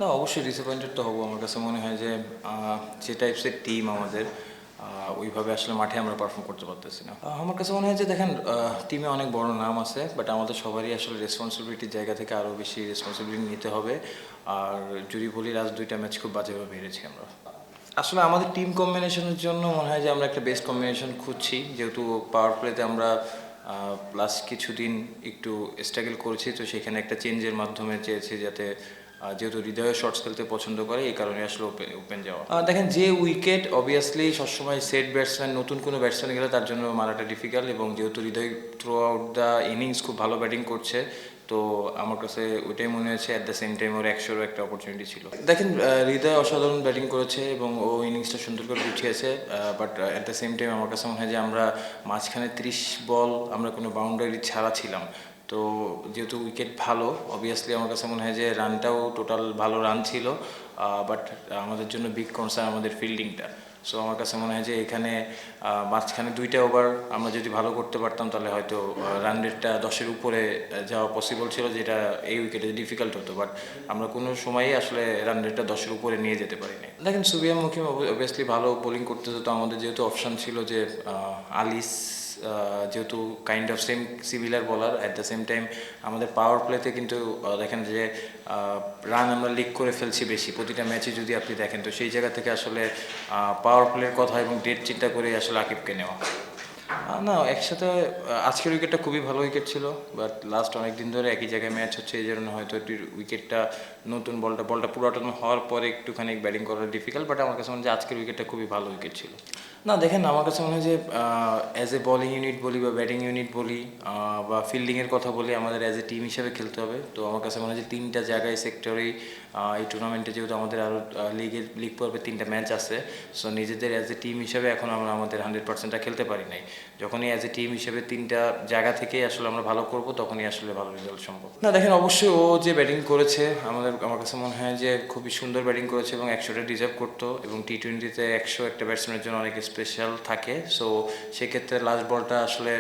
না, অবশ্যই ডিসঅ্যাপয়েন্টেড তো হবো। আমার কাছে মনে হয় যে যে টাইপসের টিম আমাদের ওইভাবে আসলে মাঠে আমরা পারফর্ম করতে পারতেছি না। আমার কাছে মনে হয় যে দেখেন, টিমে অনেক বড় নাম আছে, বাট আমাদের সবারই আসলে রেসপন্সিবিলিটির জায়গা থেকে আরও বেশি রেসপন্সিবিলিটি নিতে হবে। আর যদি বলি লাস্ট 2টা ম্যাচ খুব বাজেভাবে হেরেছি আমরা। আসলে আমাদের টিম কম্বিনেশনের জন্য মনে হয় যে আমরা একটা বেস্ট কম্বিনেশন খুঁজছি, যেহেতু পাওয়ার প্লেতে আমরা লাস্ট কিছুদিন একটু স্ট্রাগল করেছি, তো সেখানে একটা চেঞ্জের মাধ্যমে চেয়েছি যাতে যেহেতু হৃদয় শর্টস খেলতে পছন্দ করে, এই কারণে আসলে ওপেন যাওয়া। দেখেন, যে উইকেট অবভিয়াসলি সবসময় সেট ব্যাটসম্যান, নতুন কোনো ব্যাটসম্যান গেলে তার জন্য মারাটা ডিফিকাল্ট, এবং যেহেতু হৃদয় থ্রু আউট দ্য ইনিংস খুব ভালো ব্যাটিং করছে, তো আমার কাছে ওইটাই মনে হয়েছে অ্যাট দ্য সেম টাইম ওর 100-রও একটা অপরচুনিটি ছিল। দেখেন, হৃদয় অসাধারণ ব্যাটিং করেছে এবং ও ইনিংসটা সুন্দর করে গুছিয়েছে, but at the same time আমার কাছে মনে হয় যে আমরা মাঝখানে 30 বল আমরা কোনো বাউন্ডারি ছাড়া ছিলাম। তো যেহেতু উইকেট ভালো, অবভিয়াসলি আমার কাছে মনে হয় যে রানটাও টোটাল ভালো রান ছিল, বাট আমাদের জন্য বিগ কনসার্ন আমাদের ফিল্ডিংটা। সো আমার কাছে মনে হয় যে এখানে মাঝখানে 2টা ওভার আমরা যদি ভালো করতে পারতাম, তাহলে হয়তো রান রেটটা 10-এর উপরে যাওয়া পসিবল ছিল, যেটা এই উইকেটে ডিফিকাল্ট হতো, বাট আমরা কোনো সময়ই আসলে রান রেটটা 10-এর উপরে নিয়ে যেতে পারিনি। দেখেন, সুবিয়ান মুখিম অবভিয়াসলি ভালো বোলিং করতেছে, তো আমাদের যেহেতু অপশান ছিল যে আলিস, যেহেতু কাইন্ড অফ সেম সিমিলার বলার, অ্যাট দ্য সেম টাইম আমাদের পাওয়ার প্লেতে কিন্তু দেখেন যে রান আমরা লিক করে ফেলছি বেশি প্রতিটা ম্যাচে যদি আপনি দেখেন, তো সেই জায়গা থেকে আসলে পাওয়ার প্লের কথা এবং ডেট চিন্তা করে আসলে আকিবকে নেওয়া। না, একসাথে আজকের উইকেটটা খুবই ভালো উইকেট ছিল, বাট লাস্ট অনেক দিন ধরে একই জায়গায় ম্যাচ হচ্ছে, এই জন্য হয়তো একটু উইকেটটা নতুন বলটা পুরাতন হওয়ার পরে একটুখানি ব্যাটিং করা ডিফিকাল্ট, বাট আমার কাছে মনে হয় যে আজকের উইকেটটা খুবই ভালো উইকেট ছিল। না, দেখেন, আমার কাছে মনে হয় যে অ্যাজ এ বোলিং ইউনিট বলি বা ব্যাটিং ইউনিট বলি বা ফিল্ডিংয়ের কথা বলি, আমাদের অ্যাজ এ টিম হিসেবে খেলতে হবে। তো আমার কাছে মনে হয় যে 3টা জায়গায় সেক্টরেই এই টুর্নামেন্টে, যেহেতু আমাদের আরও লিগ পর্বে 3টা ম্যাচ আছে, সো নিজেদের অ্যাজ এ টিম হিসেবে এখন আমরা আমাদের 100%টা খেলতে পারি নাই। যখনই অ্যাজ এ টিম হিসেবে 3টা জায়গা থেকেই আসলে আমরা ভালো করব, তখনই আসলে ভালো রেজাল্ট সম্ভব। না, দেখেন, অবশ্যই ও যে ব্যাটিং করেছে আমার কাছে মনে হয় যে খুবই সুন্দর ব্যাটিং করেছে এবং 100টা ডিজার্ভ করতো, এবং টি-20তে 100 একটা ব্যাটসম্যানের জন্য অনেক স্পেশাল থাকে। সো সেক্ষেত্রে লাস্ট বলটা আসলে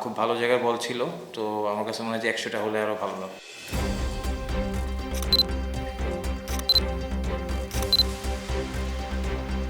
খুব ভালো জায়গার বল ছিল, তো আমার কাছে মনে হয় যে 100টা হলে আরও ভালো লাগতো।